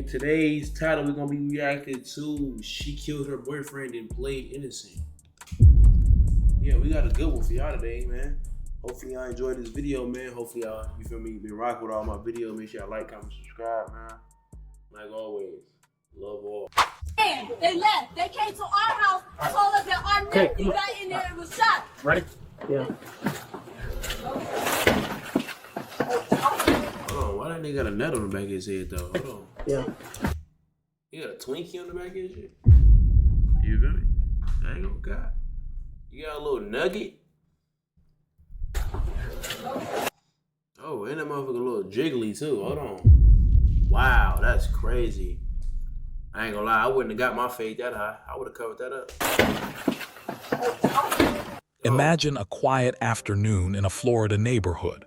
man. Today's title we're gonna be reacting to She Killed Her Boyfriend and Played Innocent. Yeah, we got a good one for y'all today, man. Hopefully y'all enjoyed this video, man. Hopefully y'all, you feel me, been rocking with all my videos. Make sure y'all like, comment, subscribe, man. Like always, love all. They left. They came to our house, told us that our nephew got in there and was shot. Ready? Yeah. Hold on, why that nigga got a nut on the back of his head though? Hold on. Yeah. You got a Twinkie on the back of his head? You feel me? I ain't gonna God. You got a little nugget? Oh, and that motherfucker a little jiggly too. Hold on. Wow, that's crazy. I ain't gonna lie, I wouldn't have got my fade that high. I would have covered that up. Imagine a quiet afternoon in a Florida neighborhood.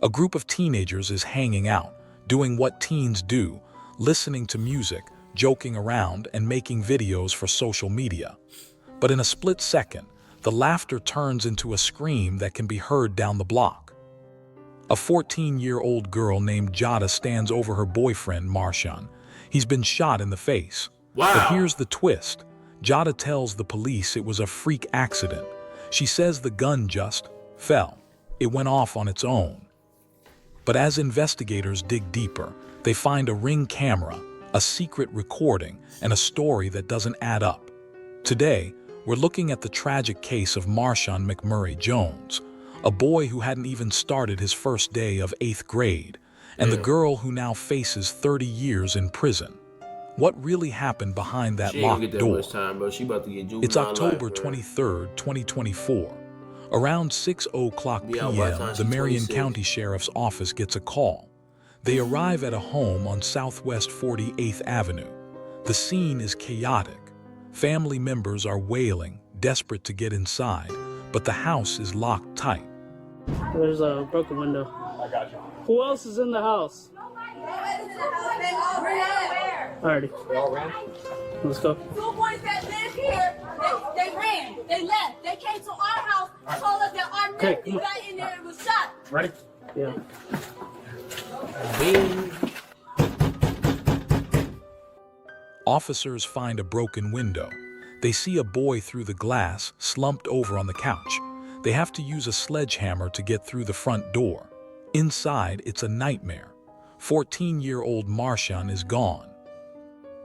A group of teenagers is hanging out, doing what teens do, listening to music, joking around, and making videos for social media. But in a split second, the laughter turns into a scream that can be heard down the block. A 14-year-old girl named Jada stands over her boyfriend, Marshawn. He's been shot in the face. Wow. But here's the twist. Jada tells the police it was a freak accident. She says the gun just fell. It went off on its own. But as investigators dig deeper, they find a Ring camera, a secret recording, and a story that doesn't add up. Today, we're looking at the tragic case of Marshawn McMurray Jones, a boy who hadn't even started his first day of 8th grade, and the girl who now faces 30 years in prison. What really happened behind that locked door? It's October 23rd, 2024. Around 6:00 p.m., the Marion County Sheriff's Office gets a call. They arrive at a home on Southwest 48th Avenue. The scene is chaotic. Family members are wailing, desperate to get inside, but the house is locked tight. There's a broken window. I got you. Who else is in the house? Alrighty. They all ran? Let's go. 2 boys that live here, they ran. They left. They came to our house, told us that our nephew got in there and was shot. Ready? Yeah. Officers find a broken window. They see a boy through the glass, slumped over on the couch. They have to use a sledgehammer to get through the front door. Inside, it's a nightmare. 14-year-old Marshawn is gone.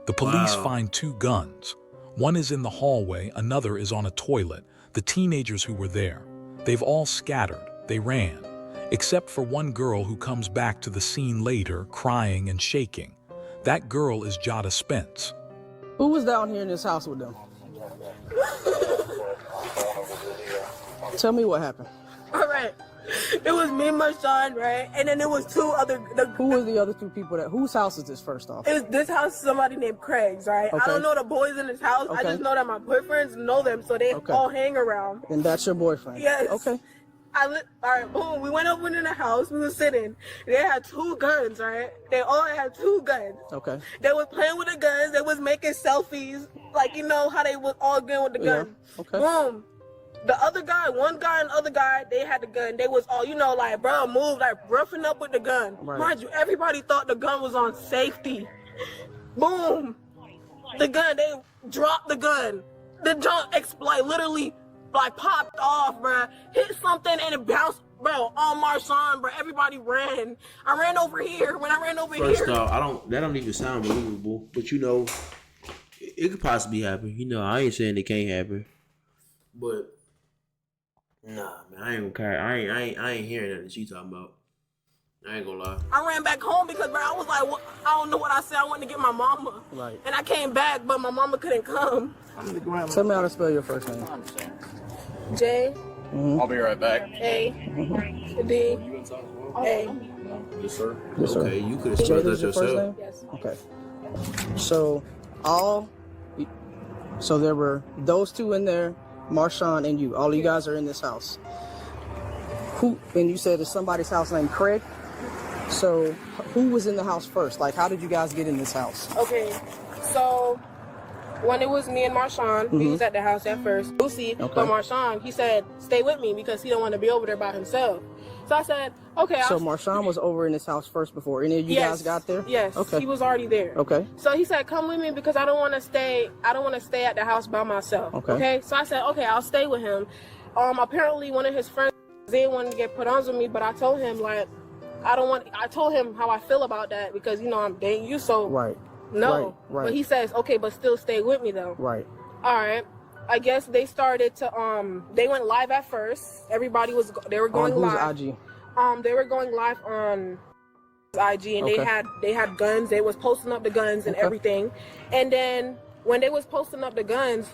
The police find 2 guns. One is in the hallway, another is on a toilet. The teenagers who were there, they've all scattered. They ran, except for one girl who comes back to the scene later, crying and shaking. That girl is Jada Spence. Who was down here in this house with them? Tell me what happened. All right. It was me and my son, right? And then there was 2 other... Who were the other 2 people that... Whose house is this, first off? It was this house, somebody named Craig's, right? Okay. I don't know the boys in this house. Okay. I just know that my boyfriends know them, so they all hang around. And that's your boyfriend? Yes. Okay. All right, boom. We went over in the house. We were sitting. They had 2 guns, right? They all had 2 guns. Okay. They was playing with the guns. They was making selfies. Like, you know how they was all good with the gun. Yeah. Okay. Boom. The other guy, one guy and the other guy, they had the gun. They was all, you know, like, bro, move, like, roughing up with the gun. Right. Mind you, everybody thought the gun was on safety. Boom. The gun, they dropped the gun. The junk exploded, literally, like, popped off, bro. Hit something and it bounced, bro, on Marshawn, bro. Everybody ran. I ran over here. When I ran over here. First off, that don't even sound believable. But you know, it could possibly happen. You know, I ain't saying it can't happen. But nah, man, I ain't gonna care. I ain't hearing that she talking about. I ain't gonna lie. I ran back home because, bro, I was like, I don't know what I said. I wanted to get my mama. Right. And I came back, but my mama couldn't come. Tell me how to spell your first name. J. I'll be right back. A. D. A. Yes, sir. Yes, sir. Okay, you could have spelled that Jada's your first yourself. name? Yes. Okay. So there were those 2 in there, Marshawn and you. All you guys are in this house. And you said it's somebody's house named Craig? So who was in the house first? Like, how did you guys get in this house? Okay, so when it was me and Marshawn, we was at the house at first. Lucy, but Marshawn, he said, stay with me because he don't want to be over there by himself. So I said, okay. So Marshawn was over in his house first before any of you guys got there? Yes. Okay. He was already there. Okay. So he said, come with me because I don't want to stay at the house by myself. Okay. So I said, okay, I'll stay with him. Apparently one of his friends didn't want to get put on with me, but I told him like, I told him how I feel about that because, you know, I'm dating you. So no. Right. But he says, okay, but still stay with me though. Right. All right. I guess they started to they went live at first. Everybody they were going live. On whose IG? They were going live on IG, and they had guns. They was posting up the guns and everything. And then when they was posting up the guns,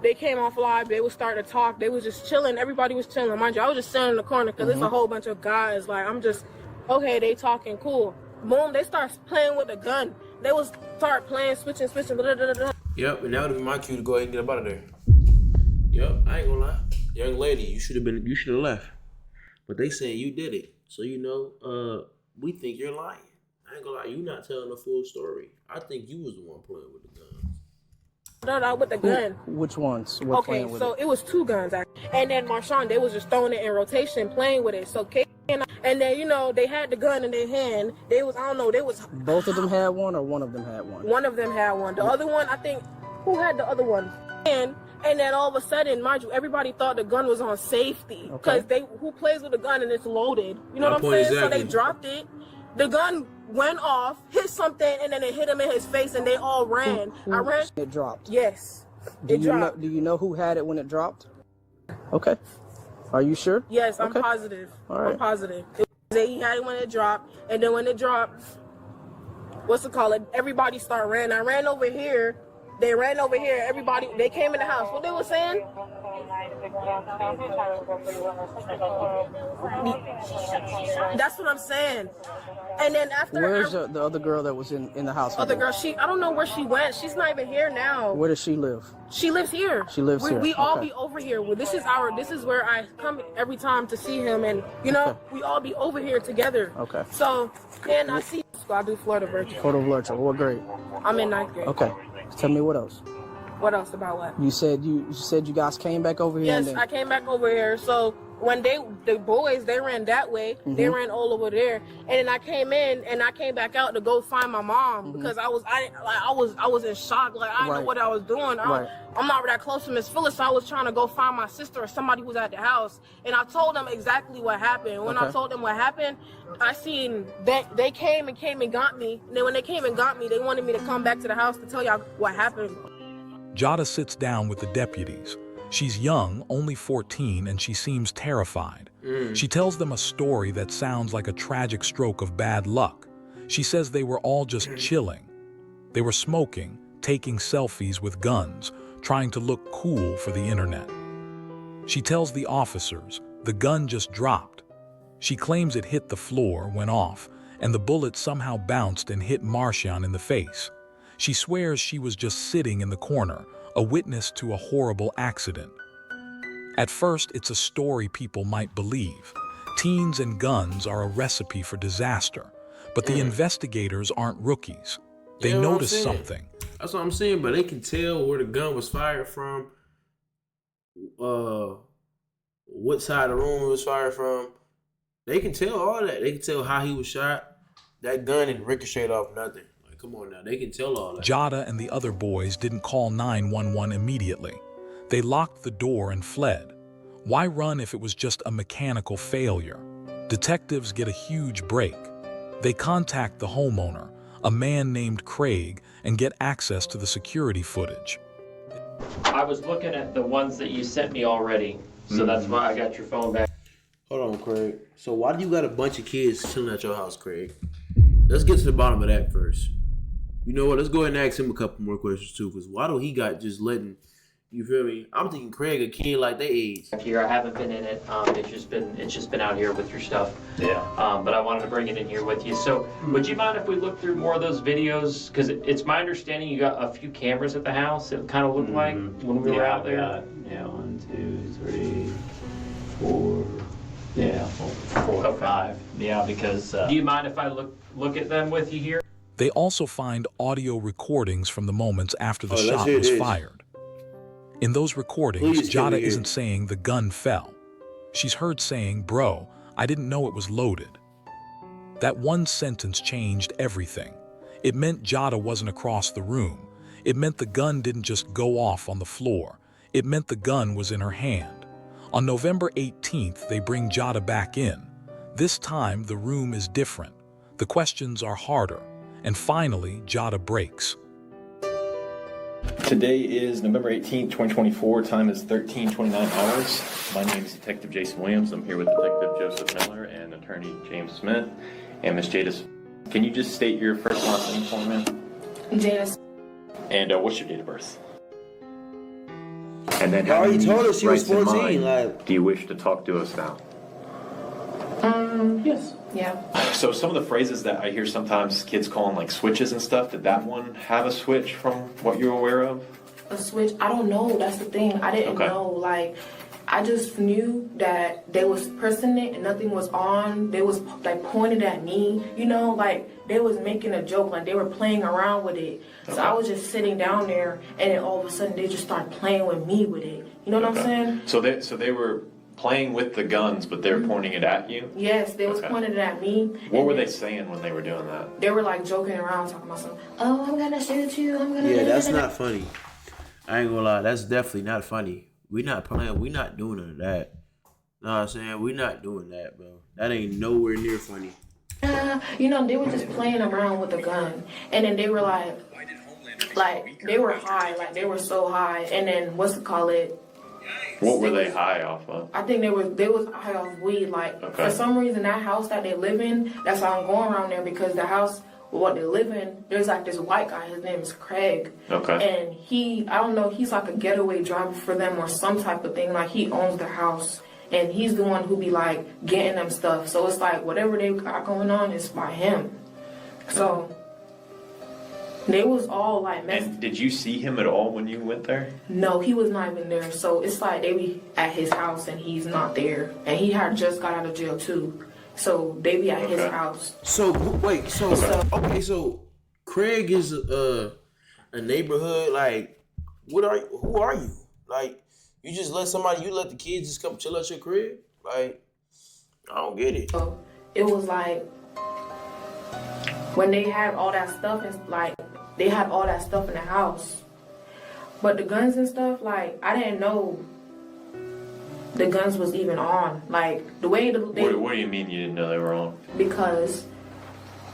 they came off live. They was starting to talk. They was just chilling. Everybody was chilling. Mind you, I was just sitting in the corner because it's a whole bunch of guys. Like I'm just they talking cool. Boom, they start playing with the gun. They was start playing, switching. Blah, blah, blah, blah. Yep, and that would be my cue to go ahead and get up out of there. Yep, I ain't gonna lie. Young lady, you should have left. But they saying you did it. So you know, we think you're lying. I ain't gonna lie, you not telling the full story. I think you was the one playing with the guns. No, with the gun. Which ones? So it was 2 guns actually. And then Marshawn, they was just throwing it in rotation, playing with it. So and then, you know, they had the gun in their hand. They was, I don't know, they was... Both of them had one or one of them had one? One of them had one. The other one, I think, who had the other one? And then all of a sudden, mind you, everybody thought the gun was on safety. Because who plays with a gun and it's loaded? You know what I'm saying? Exactly. So they dropped it. The gun went off, hit something, and then it hit him in his face, and they all ran. I ran. It dropped? Yes. It dropped. Do you know who had it when it dropped? Okay. Are you sure? Yes, I'm positive. All right. I'm positive. He had it when it dropped, and then when it dropped, everybody started running. I ran over here. They ran over here. Everybody, they came in the house. What they were saying? That's what I'm saying. And then after... Where's the other girl that was in the house? Other girl, I don't know where she went. She's not even here now. Where does she live? She lives here. She lives here. We all be over here. Well, this is where I come every time to see him, and you know, we all be over here together. Okay. So, and I see. I do Florida Virtual. Florida Virtual. What grade? I'm in 9th grade. Okay. Tell me what else. What else about what? You said you guys came back over here. Yes, I came back over here. So when the boys ran that way, they ran all over there, and then I came in and I came back out to go find my mom because I was in shock. Like I didn't know what I was doing. I'm not that close to Miss Phyllis, so I was trying to go find my sister or somebody who was at the house, and I told them exactly what happened. When I told them what happened, I seen that they came and got me. And then when they came and got me, they wanted me to come back to the house to tell y'all what happened. Jada sits down with the deputies. She's young, only 14, and she seems terrified. She tells them a story that sounds like a tragic stroke of bad luck. She says they were all just chilling. They were smoking, taking selfies with guns, trying to look cool for the internet. She tells the officers the gun just dropped. She claims it hit the floor, went off, and the bullet somehow bounced and hit Marshawn in the face. She swears she was just sitting in the corner, a witness to a horrible accident. At first, it's a story people might believe. Teens and guns are a recipe for disaster, but the investigators aren't rookies. They notice something. That's what I'm saying, but they can tell where the gun was fired from, what side of the room it was fired from. They can tell all that. They can tell how he was shot. That gun didn't ricochet off nothing. Come on now, they can tell all that. Jada and the other boys didn't call 911 immediately. They locked the door and fled. Why run if it was just a mechanical failure? Detectives get a huge break. They contact the homeowner, a man named Craig, and get access to the security footage. I was looking at the ones that you sent me already, so that's why I got your phone back. Hold on, Craig. So why do you got a bunch of kids chilling at your house, Craig? Let's get to the bottom of that first. You know what? Let's go ahead and ask him a couple more questions too, because why do he got just letting, you feel me? I'm thinking Craig a kid like they age. Here, I haven't been in it. It's just been out here with your stuff. Yeah. But I wanted to bring it in here with you. So, would you mind if we look through more of those videos? Because it's my understanding you got a few cameras at the house. It kind of looked like when we were out there. Yeah, 1, 2, 3, 4. Yeah, 4 or 5. Yeah, because. Do you mind if I look at them with you here? They also find audio recordings from the moments after the let's shot hear was this. fired. In those recordings, Please can we Jada hear isn't it? saying the gun fell. She's heard saying, "Bro, I didn't know it was loaded." That one sentence changed everything. It meant Jada wasn't across the room. It meant the gun didn't just go off on the floor. It meant the gun was in her hand. On November 18th, they bring Jada back in. This time, the room is different. The questions are harder. And finally, Jada breaks. Today is November 18th, 2024. Time is 13:29 hours. My name is Detective Jason Williams. I'm here with Detective Joseph Miller and Attorney James Smith. And Ms. Jada, can you just state your first and last name for me, ma'am? Jada. And what's your date of birth? And then You already having told these us she was rights in 14, mind, like- do you wish to talk to us now? Yes. Yeah. So some of the phrases that I hear sometimes kids calling like switches and stuff, did that one have a switch from what you're aware of? A switch? I don't know. That's the thing. I didn't Okay. know. Like, I just knew that they was pressing it and nothing was on. They was like pointed at me, you know, like they was making a joke, like they were playing around with it. So I was just sitting down there, and then all of a sudden they just started playing with me with it. You know what I'm saying? So they were playing with the guns, but they were pointing it at you? Yes, they was Okay. pointing it at me. What and were then they saying when they were doing that? They were like joking around, talking about something. Oh, I'm gonna shoot you. I'm gonna. Yeah, that's not funny. I ain't gonna lie, that's definitely not funny. We not playing, we not doing none of that. Know what I'm saying? We not doing that, bro. That ain't nowhere near funny. You know, they were just playing around with the gun, and then they were like they were high, like they were so high, and then what's it call it? What were they high off of? I think they was high off weed. Like Okay. for some reason, that house that they live in, that's why I'm going around there, because the house what they live in, there's like this white guy. His name is Craig. Okay. And I don't know, he's like a getaway driver for them or some type of thing. Like he owns the house, and he's the one who be like getting them stuff. So it's like whatever they got going on is by him. So they was all like messed. And did you see him at all when you went there? No, he was not even there. So it's like they be at his house and he's not there. And he had just got out of jail too. So they be at his Okay. house. So wait, so okay, so Craig is a neighborhood, like who are you? Like you just let the kids just come chill at your crib? Like I don't get it. So it was like when they had all that stuff, and like they had all that stuff in the house. But the guns and stuff, like I didn't know the guns was even on. Like the way What do you mean you didn't know they were on? because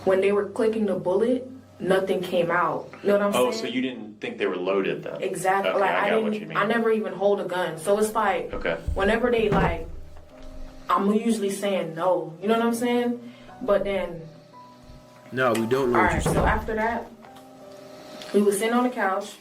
when they were clicking the bullet, nothing came out. You know what I'm saying? Oh, so you didn't think they were loaded then? Exactly. Okay, like I I got what didn't. you mean. I never even hold a gun. So it's like Okay. whenever they like, I'm usually saying no. You know what I'm saying? But then, No, we don't know all what right. you're So saying. after that, we was sitting on the couch,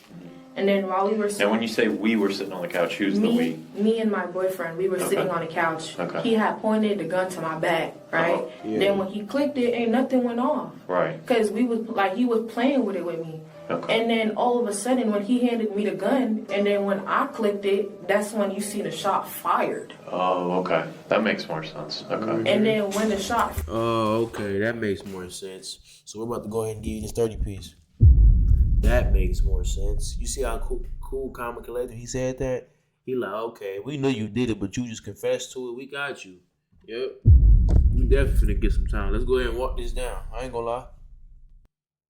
and then while we were Now, when you say we were sitting on the couch, who's the we? me and my boyfriend, we were Okay. sitting on the couch. Okay. He had pointed the gun to my back, right? Uh-huh. Yeah. Then when he clicked it, ain't nothing went off. Right. Cause we was like he was playing with it with me. Okay. And then all of a sudden when he handed me the gun, and then when I clicked it, that's when you see the shot fired. Oh, okay. That makes more sense. Okay. And then when the shot Oh, okay, that makes more sense. So we're about to go ahead and give you this 30 piece. That makes more sense. You see how cool comic collector he said that? He like, okay, we know you did it, but you just confessed to it. We got you. Yep. You definitely finna get some time. Let's go ahead and walk this down. I ain't gonna lie.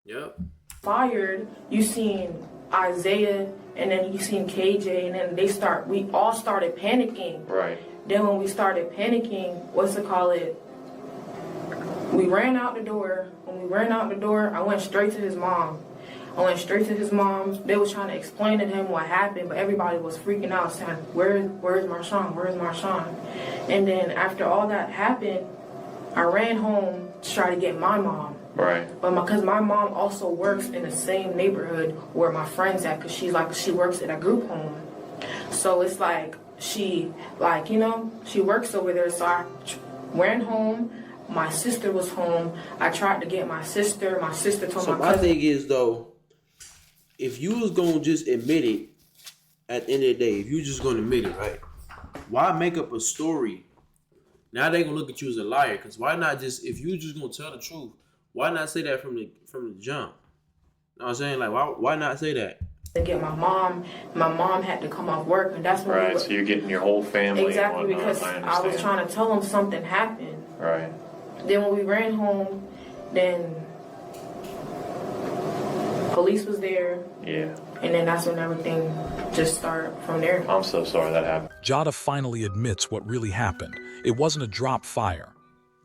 Yep. fired, you seen Isaiah, and then you seen KJ, and then we all started panicking. Right. Then when we started panicking, we ran out the door. When we ran out the door, I went straight to his mom. They was trying to explain to him what happened, but everybody was freaking out, saying, where's Marshawn? Where's Marshawn? And then after all that happened, I ran home to try to get my mom. Right. But because my mom also works in the same neighborhood where my friend's at, because she works at a group home. So it's like she works over there. So I ran home. My sister was home. I tried to get my sister. My sister told So my my cousin. thing is though, if you was gonna just admit it, at the end of the day, if you just gonna admit it, right? Why make up a story? Now they gonna look at you as a liar. Cause why not just, if you just gonna tell the truth, why not say that from the jump? You know what I'm saying? Like, why not say that? To get my mom had to come off work, and that's when Right, so you're getting your whole family. Exactly, and whatnot, because I understand. was trying to tell them something happened. Right. Then when we ran home, then police was there, Yeah. and then that's when everything just started from there. I'm so sorry that happened. Jada finally admits what really happened. It wasn't a drop fire.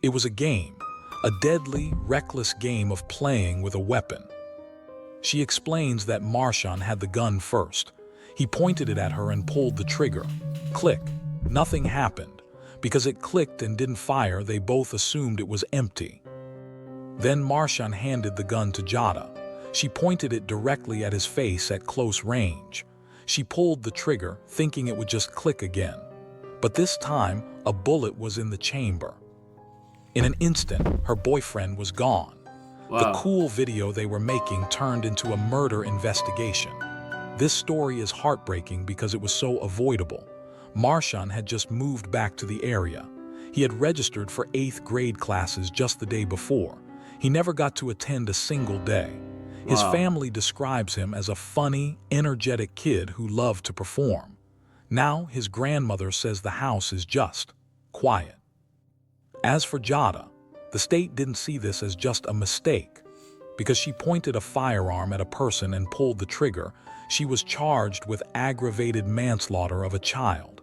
It was a game, a deadly, reckless game of playing with a weapon. She explains that Marshawn had the gun first. He pointed it at her and pulled the trigger. Click. Nothing happened. Because it clicked and didn't fire, they both assumed it was empty. Then Marshawn handed the gun to Jada. She pointed it directly at his face at close range. She pulled the trigger, thinking it would just click again. But this time, a bullet was in the chamber. In an instant, her boyfriend was gone. Wow. The cool video they were making turned into a murder investigation. This story is heartbreaking because it was so avoidable. Marshawn had just moved back to the area. He had registered for 8th grade classes just the day before. He never got to attend a single day. His Wow. family describes him as a funny, energetic kid who loved to perform. Now his grandmother says the house is just quiet. As for Jada, the state didn't see this as just a mistake. Because she pointed a firearm at a person and pulled the trigger, she was charged with aggravated manslaughter of a child.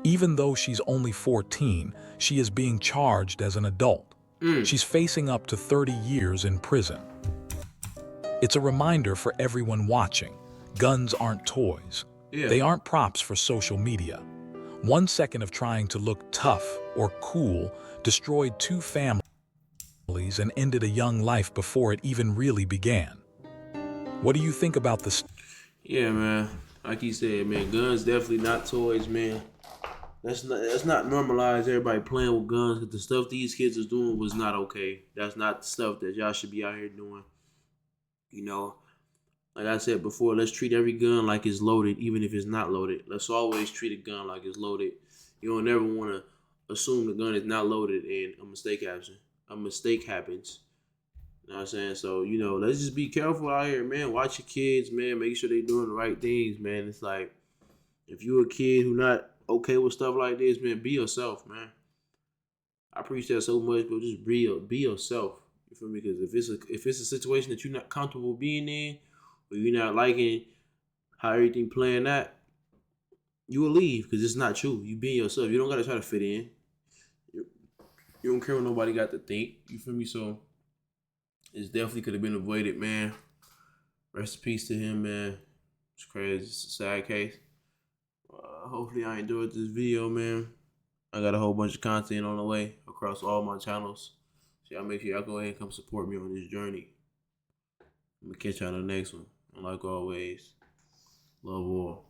Even though she's only 14, she is being charged as an adult. She's facing up to 30 years in prison. It's a reminder for everyone watching. Guns aren't toys. Yeah. They aren't props for social media. 1 second of trying to look tough or cool destroyed 2 families and ended a young life before it even really began. What do you think about this? Yeah, man. Like you said, man, guns definitely not toys, man. Let's not normalize everybody playing with guns, because the stuff these kids is doing was not okay. That's not the stuff that y'all should be out here doing. You know, like I said before, let's treat every gun like it's loaded, even if it's not loaded. Let's always treat a gun like it's loaded. You don't ever want to assume the gun is not loaded and a mistake happens. You know what I'm saying? So, you know, let's just be careful out here, man. Watch your kids, man. Make sure they doing the right things, man. It's like, if you a kid who not okay with stuff like this, man, be yourself, man. I preach that so much, but just be yourself. You feel me? Because if it's a situation that you're not comfortable being in, or you're not liking how everything playing out, you will leave, because it's not you. You being yourself. You don't gotta try to fit in. You don't care what nobody got to think. You feel me? So it definitely could have been avoided, man. Rest in peace to him, man. It's crazy. It's a sad case. Hopefully I enjoyed this video, man. I got a whole bunch of content on the way across all my channels. So y'all make sure y'all go ahead and come support me on this journey. I'm gonna catch y'all on the next one. And like always, love all.